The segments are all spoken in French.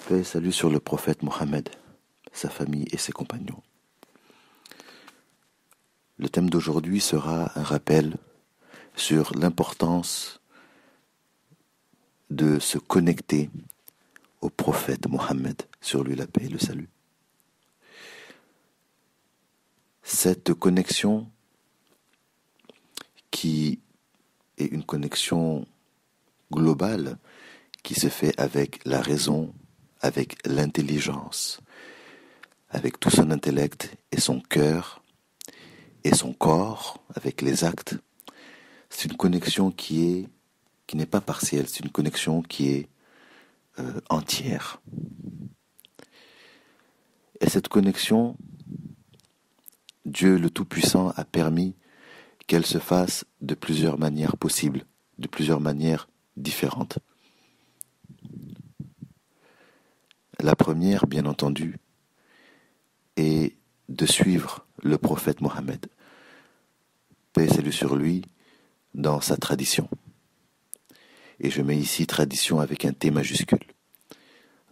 Paix et salut sur le prophète Mohammed, sa famille et ses compagnons. Le thème d'aujourd'hui sera un rappel sur l'importance de se connecter au prophète Mohammed, sur lui la paix et le salut. Cette connexion qui est une connexion globale qui se fait avec la raison, avec l'intelligence, avec tout son intellect et son cœur et son corps, avec les actes. C'est une connexion qui n'est pas partielle, c'est une connexion qui est entière. Et cette connexion, Dieu le Tout-Puissant a permis qu'elle se fasse de plusieurs manières possibles, de plusieurs manières différentes. La première, bien entendu, est de suivre le prophète Mohammed, paix et salut sur lui, dans sa tradition. Et je mets ici tradition avec un T majuscule.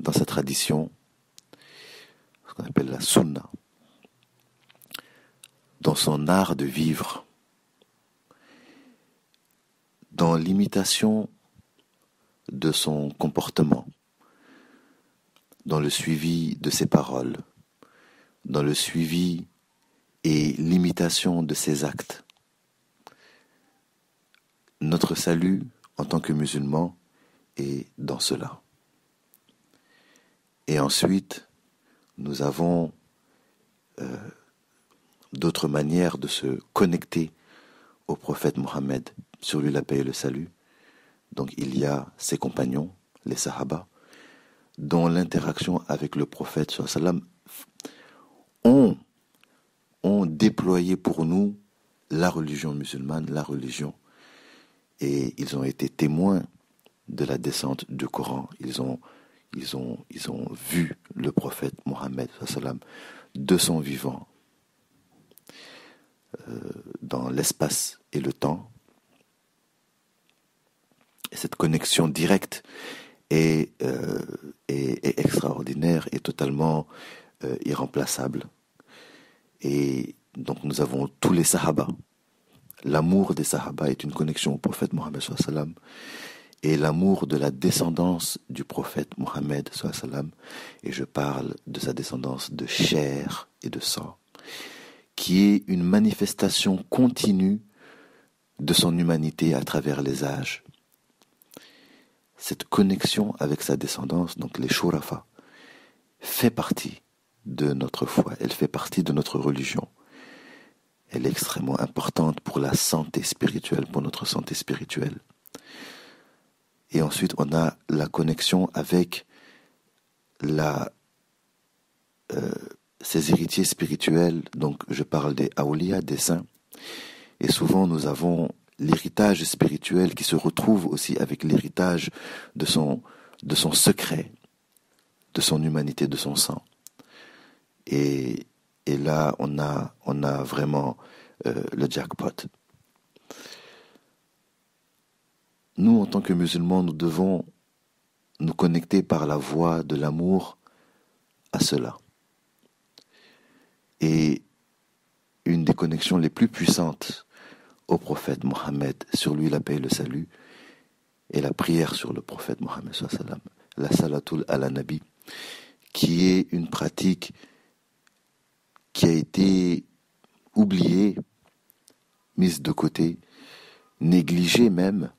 Dans sa tradition, ce qu'on appelle la sunna, dans son art de vivre, dans l'imitation de son comportement, dans le suivi de ses paroles, dans le suivi et l'imitation de ses actes. Notre salut en tant que musulmans est dans cela. Et ensuite, nous avons d'autres manières de se connecter au prophète Mohammed, sur lui la paix et le salut. Donc il y a ses compagnons, les sahaba, dont l'interaction avec le prophète sallam ont déployé pour nous la religion musulmane, la religion, et ils ont été témoins de la descente du Coran. Ils ont vu le prophète Mohammed sallam de son vivant dans l'espace et le temps. Et cette connexion directe est extraordinaire et totalement irremplaçable. Et donc nous avons tous les sahaba. L'amour des sahaba est une connexion au prophète Mohammed sallam, et l'amour de la descendance du prophète Mohammed sallam, et je parle de sa descendance de chair et de sang, qui est une manifestation continue de son humanité à travers les âges. Cette connexion avec sa descendance, donc les shurafa, fait partie de notre foi, elle fait partie de notre religion. Elle est extrêmement importante pour la santé spirituelle, pour notre santé spirituelle. Et ensuite, on a la connexion avec ses héritiers spirituels. Donc, je parle des awliya, des saints. Et souvent, nous avons l'héritage spirituel qui se retrouve aussi avec l'héritage de son secret, de son humanité, de son sang. Et là, on a vraiment le jackpot. Nous, en tant que musulmans, nous devons nous connecter par la voie de l'amour à cela. Et une des connexions les plus puissantes au prophète Mohammed, sur lui la paix et le salut, est la prière sur le prophète Mohammed sallam, la salatul ala nabi, qui est une pratique qui a été oubliée, mise de côté, négligée même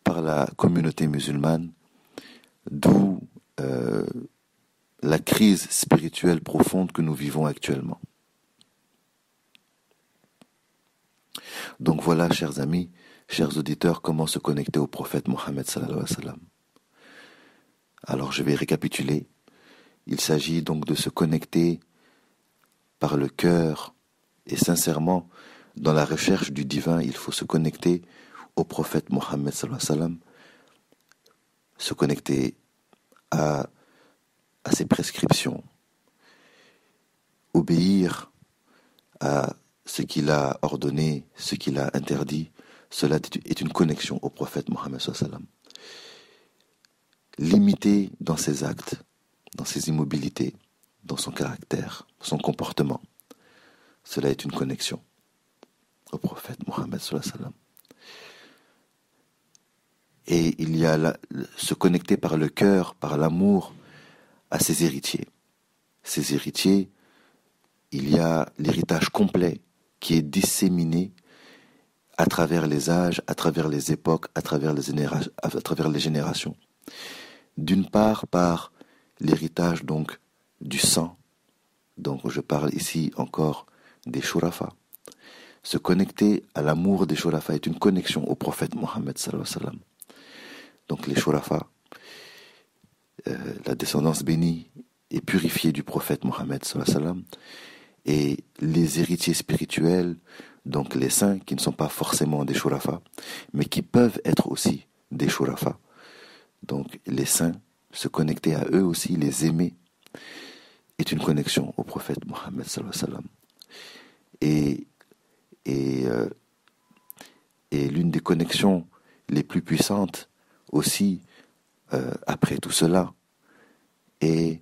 par la communauté musulmane, d'où la crise spirituelle profonde que nous vivons actuellement. Donc voilà, chers amis, chers auditeurs, comment se connecter au prophète Mohammed sallallahu alayhi wa sallam. Alors je vais récapituler. Il s'agit donc de se connecter par le cœur et sincèrement, dans la recherche du divin, il faut se connecter au prophète Mohammed sallallahu alayhi wa sallam, se connecter à ses prescriptions, obéir à ce qu'il a ordonné, ce qu'il a interdit. Cela est une connexion au prophète Mohammed sallallahu alayhi wa sallam. limité dans ses actes, dans ses immobilités, dans son caractère, son comportement. Cela est une connexion au prophète Mohammed sallallahu alayhi wa sallam. Et il y a se connecter par le cœur, par l'amour, à ses héritiers. Ces héritiers, il y a l'héritage complet qui est disséminé à travers les âges, à travers les époques, à travers les générations. D'une part, par l'héritage donc du sang. Donc je parle ici encore des shurafa. Se connecter à l'amour des shurafa est une connexion au prophète Mohammed sallallahu alayhi wa sallam. Donc les shurafa, la descendance bénie et purifiée du prophète Mohammed sallallahu alayhi wa sallam, et les héritiers spirituels, donc les saints qui ne sont pas forcément des shurafa, mais qui peuvent être aussi des shurafa. Donc les saints, se connecter à eux aussi, les aimer, est une connexion au prophète Mohammed sallallahu alayhi wa sallam. Et l'une des connexions les plus puissantes aussi, après tout cela, est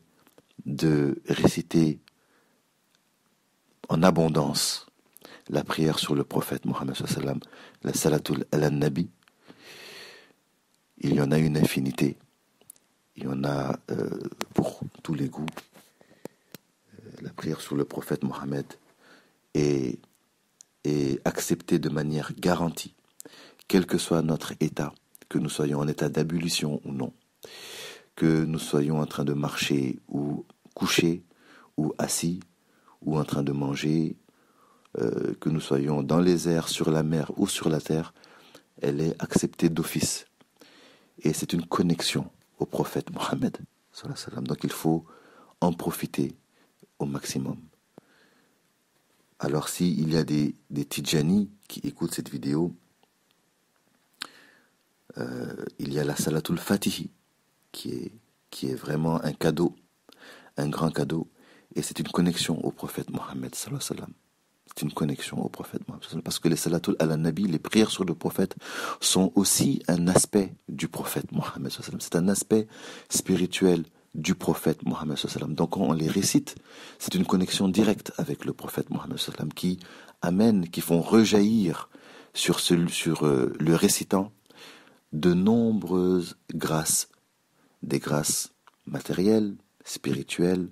de réciter en abondance la prière sur le prophète Mohammed sallallahu alayhi wa sallam, la salatul ala nabi. Il y en a une infinité. Il y en a pour tous les goûts. La prière sur le prophète Mohammed est acceptée de manière garantie, quel que soit notre état, que nous soyons en état d'ablution ou non, que nous soyons en train de marcher ou coucher ou assis ou en train de manger, que nous soyons dans les airs, sur la mer ou sur la terre, elle est acceptée d'office. Et c'est une connexion au prophète Mohammed sallallahu alayhi wa sallam. Donc il faut en profiter au maximum. Alors s'il y a des Tidjani qui écoutent cette vidéo, il y a la Salatul Fatihi qui est vraiment un cadeau, un grand cadeau, et c'est une connexion au prophète Mohammed sallallahu alayhi wa sallam. C'est une connexion au prophète Mohammed sallallahu alayhi wa sallam, parce que les Salatul ala Nabi, les prières sur le prophète, sont aussi un aspect du prophète Mohammed sallallahu alayhi wa sallam. C'est un aspect spirituel du prophète Mohammed sallallahu alayhi wa sallam. Donc quand on les récite, c'est une connexion directe avec le prophète Mohammed sallallahu alayhi wa sallam qui font rejaillir sur le récitant de nombreuses grâces, des grâces matérielles, spirituelles,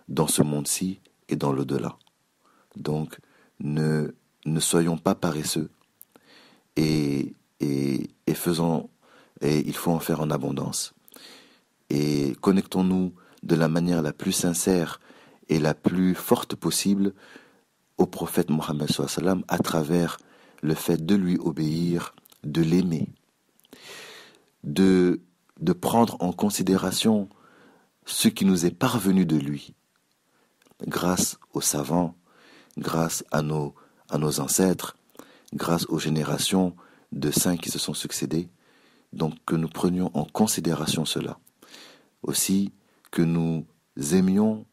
dans ce monde-ci et dans l'au-delà. Donc, ne soyons pas paresseux et il faut en faire en abondance. Et connectons-nous de la manière la plus sincère et la plus forte possible au prophète Mohammed sallallahu alayhi wa sallam à travers le fait de lui obéir, de l'aimer, de prendre en considération ce qui nous est parvenu de lui, grâce aux savants, grâce à nos ancêtres, grâce aux générations de saints qui se sont succédés. Donc que nous prenions en considération cela. Aussi que nous aimions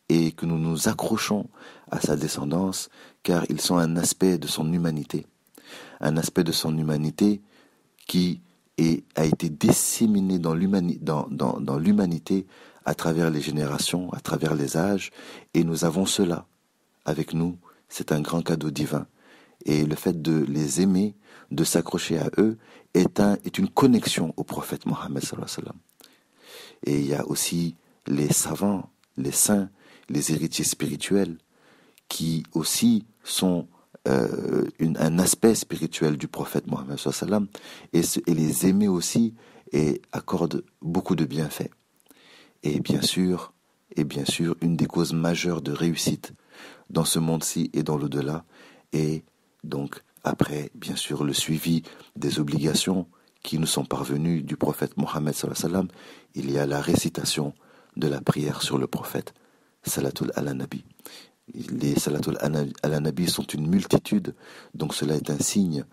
et que nous nous accrochons à sa descendance, car ils sont un aspect de son humanité. Un aspect de son humanité qui a été disséminé dans l'humanité à travers les générations, à travers les âges, et nous avons cela avec nous. C'est un grand cadeau divin. Et le fait de les aimer, de s'accrocher à eux, est une connexion au prophète Mohammed sallallahu alayhi wa sallam. Et il y a aussi les savants, les saints, les héritiers spirituels, qui aussi sont un aspect spirituel du prophète Mohammed sallallahu alayhi wa sallam, et les aimer aussi, et accordent beaucoup de bienfaits. Et bien sûr, une des causes majeures de réussite dans ce monde-ci et dans l'au-delà, et donc après, bien sûr, le suivi des obligations qui nous sont parvenues du prophète Mohammed sallallahu alayhi wa sallam, il y a la récitation de la prière sur le prophète, Salatul ala Nabi. Les Salatul ala Nabi sont une multitude, donc cela est un signe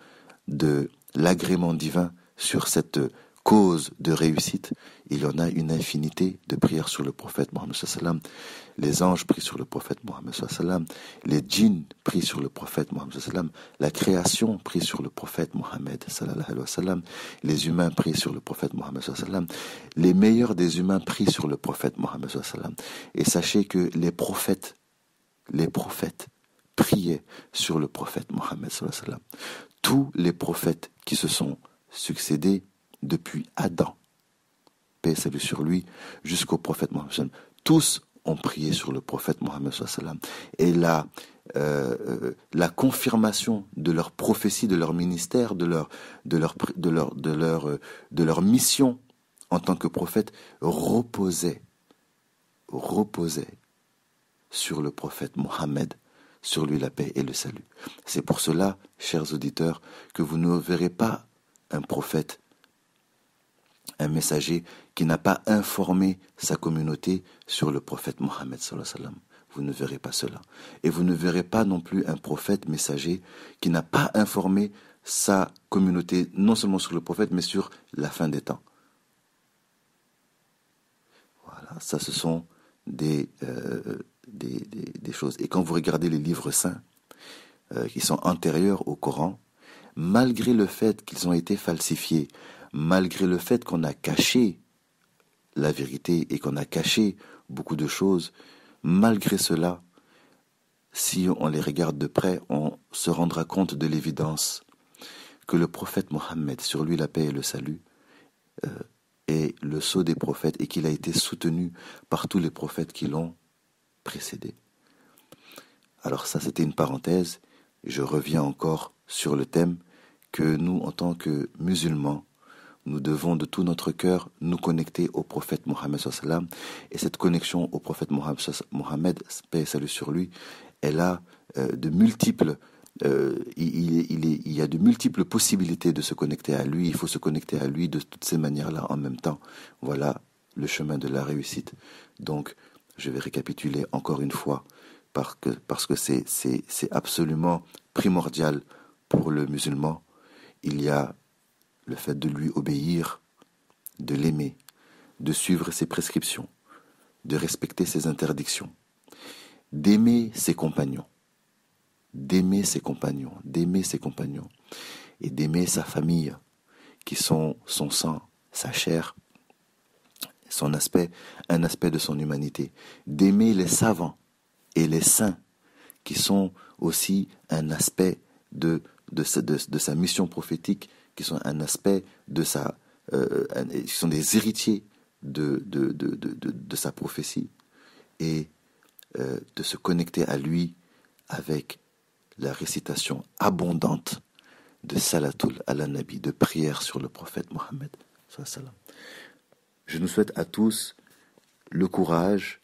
de l'agrément divin sur cette causes de réussite, il y en a une infinité de prières sur le prophète Mohammed sallam. Les anges prient sur le prophète Mohammed sallam, les djinns prient sur le prophète Mohammed sallam, la création prie sur le prophète Mohammed sallam, les humains prient sur le prophète Mohammed sallam, les meilleurs des humains prient sur le prophète Mohammed sallam. Et sachez que les prophètes priaient sur le prophète Mohammed sallam. Tous les prophètes qui se sont succédés depuis Adam, paix et salut sur lui, jusqu'au prophète Mohammed sallam, tous ont prié sur le prophète Mohammed sallam. Et la confirmation de leur prophétie, de leur ministère, de leur mission en tant que prophète reposait sur le prophète Mohammed, sur lui la paix et le salut. C'est pour cela, chers auditeurs, que vous ne verrez pas un prophète, un messager qui n'a pas informé sa communauté sur le prophète Mohammed sallallahu alayhi wa sallam. Vous ne verrez pas cela. Et vous ne verrez pas non plus un prophète messager qui n'a pas informé sa communauté, non seulement sur le prophète, mais sur la fin des temps. Voilà, ça ce sont des choses. Et quand vous regardez les livres saints, qui sont antérieurs au Coran, malgré le fait qu'ils ont été falsifiés, malgré le fait qu'on a caché la vérité et qu'on a caché beaucoup de choses, malgré cela, si on les regarde de près, on se rendra compte de l'évidence que le prophète Mohammed, sur lui la paix et le salut, est le sceau des prophètes et qu'il a été soutenu par tous les prophètes qui l'ont précédé. Alors ça, c'était une parenthèse. Je reviens encore sur le thème que nous, en tant que musulmans, nous devons de tout notre cœur nous connecter au prophète Mohammed sallam. Et cette connexion au prophète Mohammed, paix et salut sur lui, elle a de multiples il y a de multiples possibilités de se connecter à lui. Il faut se connecter à lui de toutes ces manières-là en même temps. Voilà le chemin de la réussite. Donc, je vais récapituler encore une fois parce que c'est absolument primordial pour le musulman. Il y a le fait de lui obéir, de l'aimer, de suivre ses prescriptions, de respecter ses interdictions, d'aimer ses compagnons, et d'aimer sa famille, qui sont son sang, sa chair, son aspect, un aspect de son humanité, d'aimer les savants et les saints, qui sont aussi un aspect de sa mission prophétique, qui sont un aspect qui sont des héritiers de sa prophétie, et de se connecter à lui avec la récitation abondante de Salatul ala Nabi, de prière sur le prophète Mohammed. Je nous souhaite à tous le courage,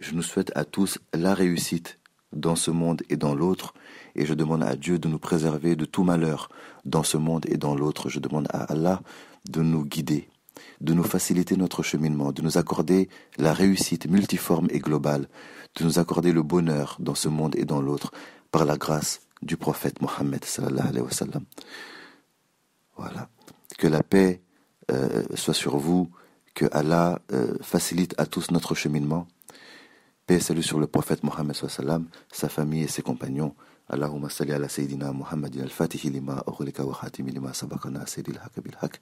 je nous souhaite à tous la réussite dans ce monde et dans l'autre, et je demande à Dieu de nous préserver de tout malheur dans ce monde et dans l'autre. Je demande à Allah de nous guider, de nous faciliter notre cheminement, de nous accorder la réussite multiforme et globale, de nous accorder le bonheur dans ce monde et dans l'autre, par la grâce du prophète Mohammed sallallahu alayhi wa sallam. Voilà. Que la paix soit sur vous, que Allah facilite à tous notre cheminement. Paix et salut sur le prophète Mohammed sallallahu alayhi wa sallam, sa famille et ses compagnons. Allahumma salli ala Sayyidina Muhammadin al-Fatihi lima ughliqa wa khatimi lima sabaqa nasiril haqq bil haqq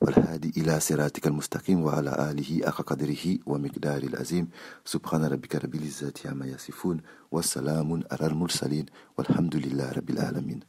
والهادي إلى صراطك المستقيم وعلى آله حق قدره ومقدار العظيم سبحان ربك رب العزة عما يصفون والسلام على المرسلين والحمد لله رب العالمين.